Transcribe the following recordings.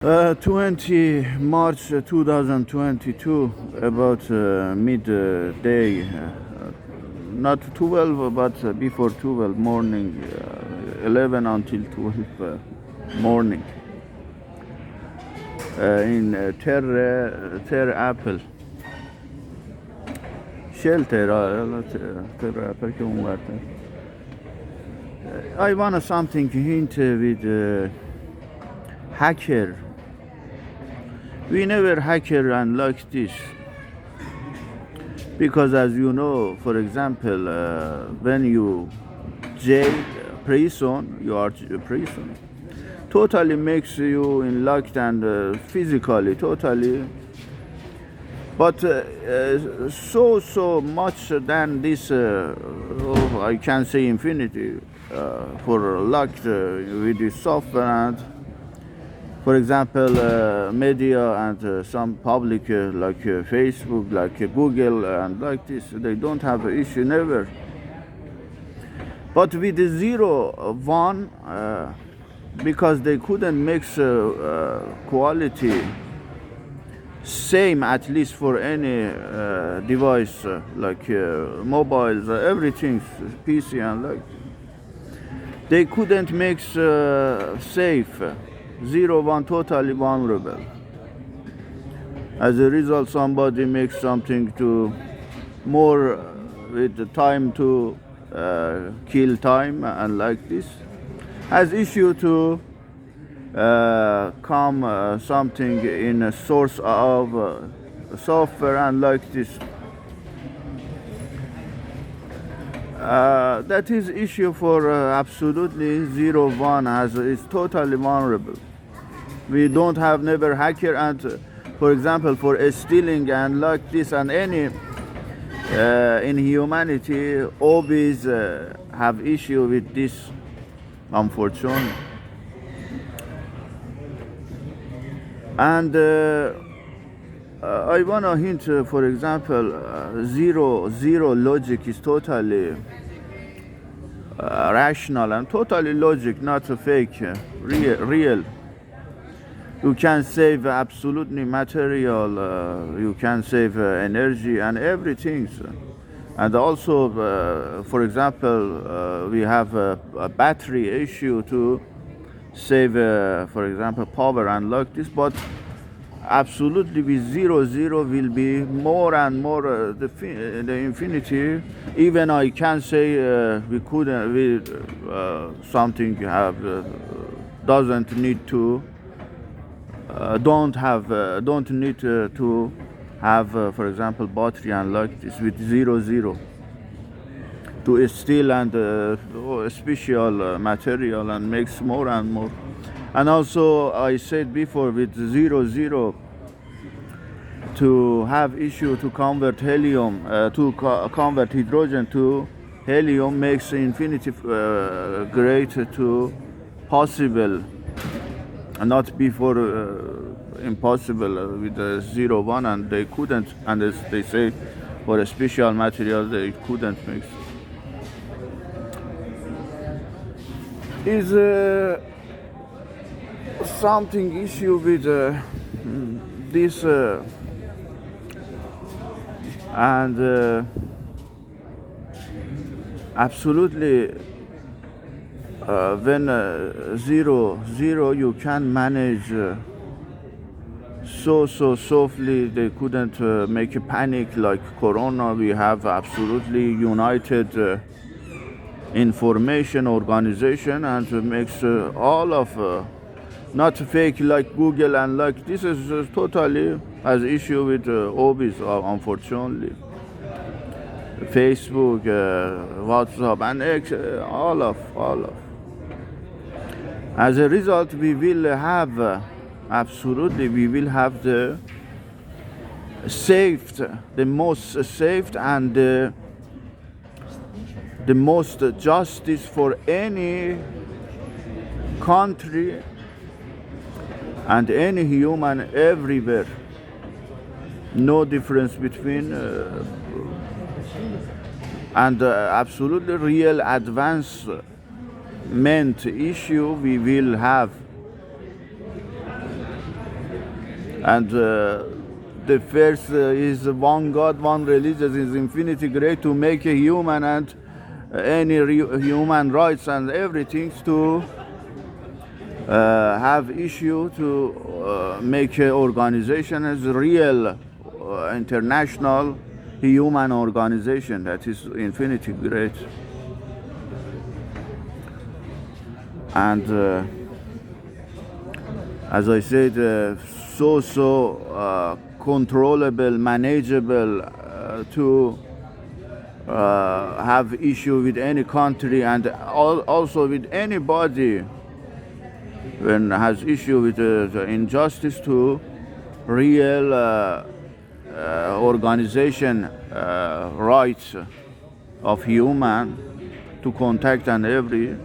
20 March 2022, about midday, not 12, but before 12 morning, 11 until 12 morning, in Terre Apple shelter. Terre Apple که اون ورتر. I want something hint with hacker. We never hacker and like this, because as you know, for example, when you jail prison, you are prison, totally makes you in locked and physically totally, but so much than this, I can say infinity, for locked with the software and, for example, media and some public like Facebook, like Google and like this, they don't have an issue, never. But with the 0, 1, because they couldn't mix quality same, at least for any device, like mobiles, everything, PC and like, they couldn't mix safe. 0, 1 totally vulnerable. As a result, somebody makes something to more with the time to kill time and like this, has issue to come something in a source of software and like this. That is issue for absolutely 0, 1, as is totally vulnerable. We don't have never hacker, and for example, for stealing and like this and any in humanity, always have issue with this, unfortunately. And I want to hint, for example, 0 logic is totally rational and totally logic, not a fake, real. You can save absolutely material, you can save energy and everything. And also, for example, we have a battery issue to save, for example, power and like this, but absolutely with 0, 0 will be more and more the infinity. Even I can say we couldn't, something have doesn't need to don't need to have, for example, battery and like this with 0, 0 to steal and special material and makes more and more. And also, I said before, with 0, 0 to have issue to convert helium, convert hydrogen to helium, makes infinity great to possible, and not before impossible with the 0, 1, and they couldn't, and as they say, for a special material they couldn't mix. Is something issue with this and absolutely when 0, 0 you can manage so softly. They couldn't make a panic like Corona. We have absolutely united information organization and makes all of not fake like Google and like this is totally has issue with obvious, unfortunately. Facebook, WhatsApp and X, all of. As a result, we will have absolutely, we will have the saved, the most saved and the most justice for any country and any human everywhere. No difference between and absolutely real advancement issue we will have And the first is one God, one religion is infinity great to make a human and any human rights and everything to have issue to make an organization as real international human organization that is infinity great. And as I said, so controllable, manageable to have issue with any country and also with anybody when has issue with the injustice to real organization rights of human to contact and every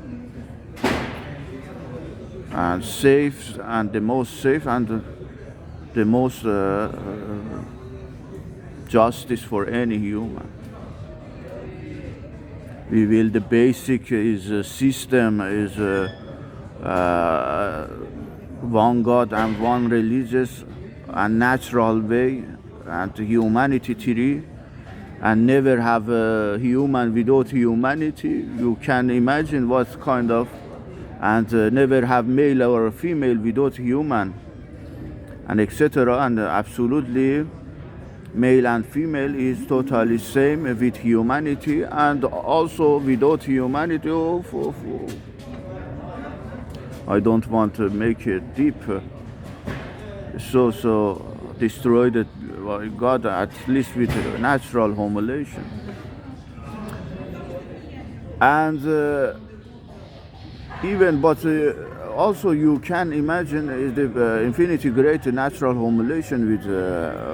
and safe and the most safe and the most justice for any human. We will the basic is a system is one God and one religious and natural way and humanity theory and never have a human without humanity. You can imagine what kind of and never have male or female without human and etc. And absolutely male and female is totally same with humanity and also without humanity. I don't want to make it deep. So destroyed it by God at least with natural homolation. And even but also you can imagine the infinity great natural homolation with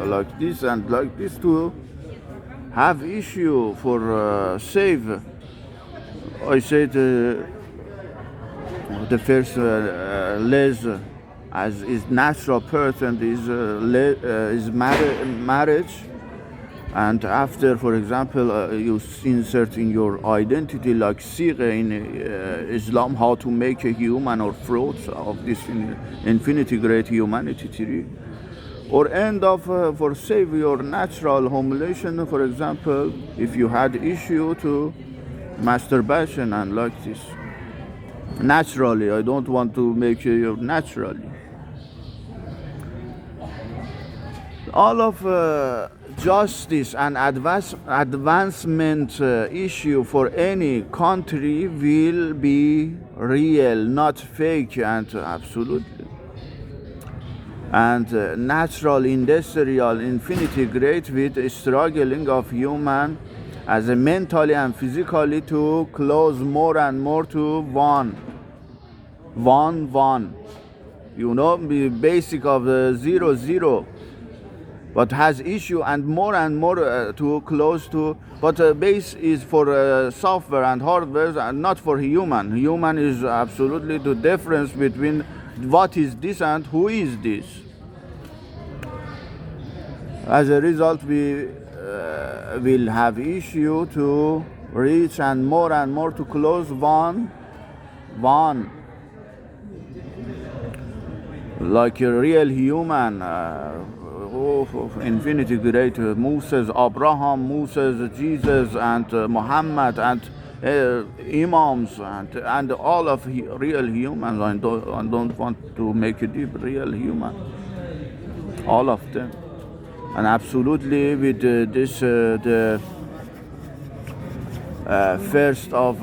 like this and like this to have issue for save. I said the first les as is natural person is marriage. And after, for example, you insert in your identity like Sigh in Islam, how to make a human or fruits of this infinity great humanity theory. Or end of, for save your natural homolation, for example, if you had issue to masturbation and like this. Naturally, I don't want to make you naturally. All of justice and advancement issue for any country will be real, not fake, and absolutely. And natural, industrial, infinity great with struggling of human as a mentally and physically to close more and more to one. You know, the basic of the 0, but has issue and more to close to, but base is for software and hardware and not for human. Human is absolutely the difference between what is this and who is this. As a result, we will have issue to reach and more to close one. Like a real human, infinity great Moses, Abraham, Moses, Jesus, and Muhammad, and imams, and all of real humans. I don't want to make it deep. Real human, all of them, and absolutely with this the first of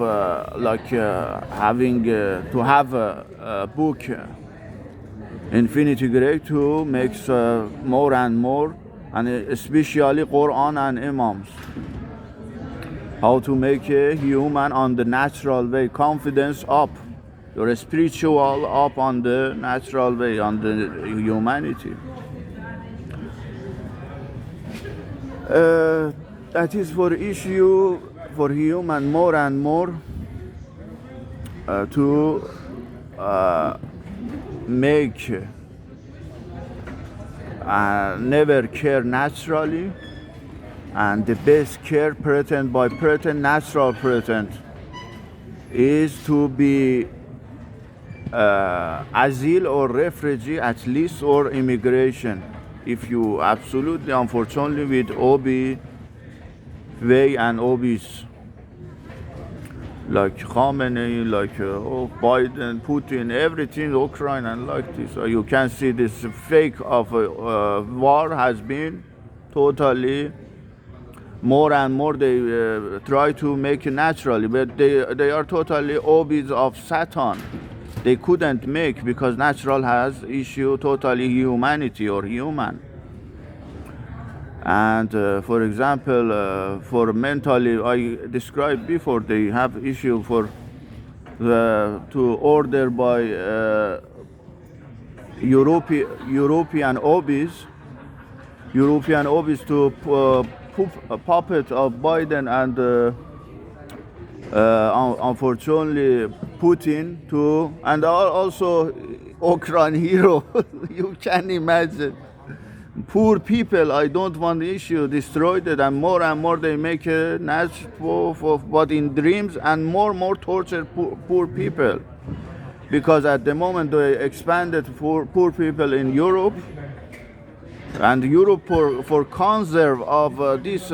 having to have a book. Infinity great to makes more and more, and especially Quran and Imams. How to make a human on the natural way, confidence up, your spiritual up on the natural way, on the humanity. That is for issue for human more and more to make never care naturally, and the best care pretend by pretend natural pretend is to be asile or refugee at least or immigration. if you absolutely, unfortunately, with Obi way and Obis like Khamenei, like Biden, Putin, everything, Ukraine, and like this. You can see this fake of war has been totally more and more they try to make it naturally, but they are totally obis of Satan. They couldn't make because natural has issue totally humanity or human. And for example, for mentally, I described before, they have issue for to order by European obis to puppet of Biden and unfortunately Putin to, and also Ukraine hero. You can imagine. Poor people, I don't want the issue destroyed it, and more they make a natural, but in dreams, and more torture poor people. Because at the moment they expanded for poor people in Europe, and Europe for conserve of this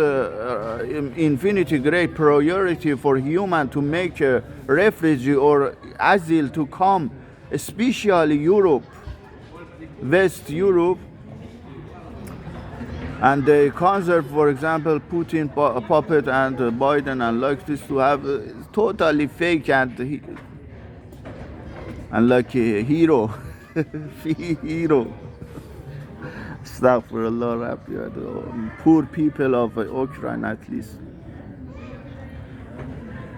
infinity great priority for human to make a refugee or asile to come, especially Europe, West Europe. And they conserve, for example, Putin puppet and Biden and like this to have totally fake and like a hero, hero. Astaghfirullah, poor people of Ukraine at least.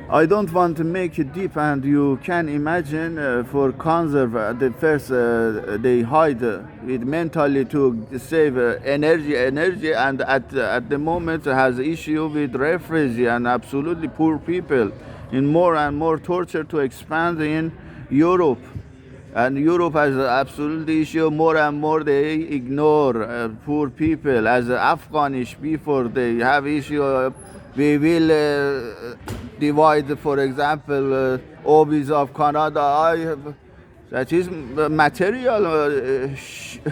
I don't want to make it deep, and you can imagine for conserve the first they hide it mentally to save energy, and at the moment has issue with refugee and absolutely poor people in more and more torture to expand in Europe. And Europe has absolutely issue more and more they ignore poor people as Afghanish before they have issue. We will divide, for example, obis of Canada. That is material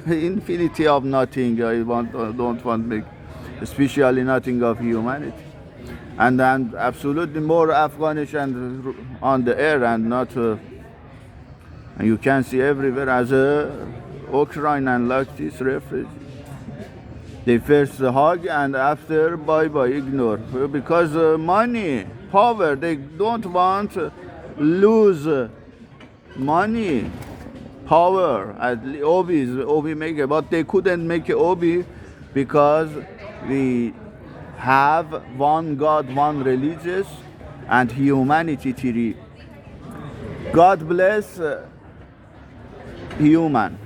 infinity of nothing. I don't want to make, especially nothing of humanity. And then absolutely more Afghanish and on the air and not. And you can see everywhere as Ukraine and like this refugee. They first hug and after bye-bye, ignore. Because money, power, they don't want lose money, power. Obi make it, but they couldn't make it Obi because we have one God, one religious, and humanity theory. God bless human.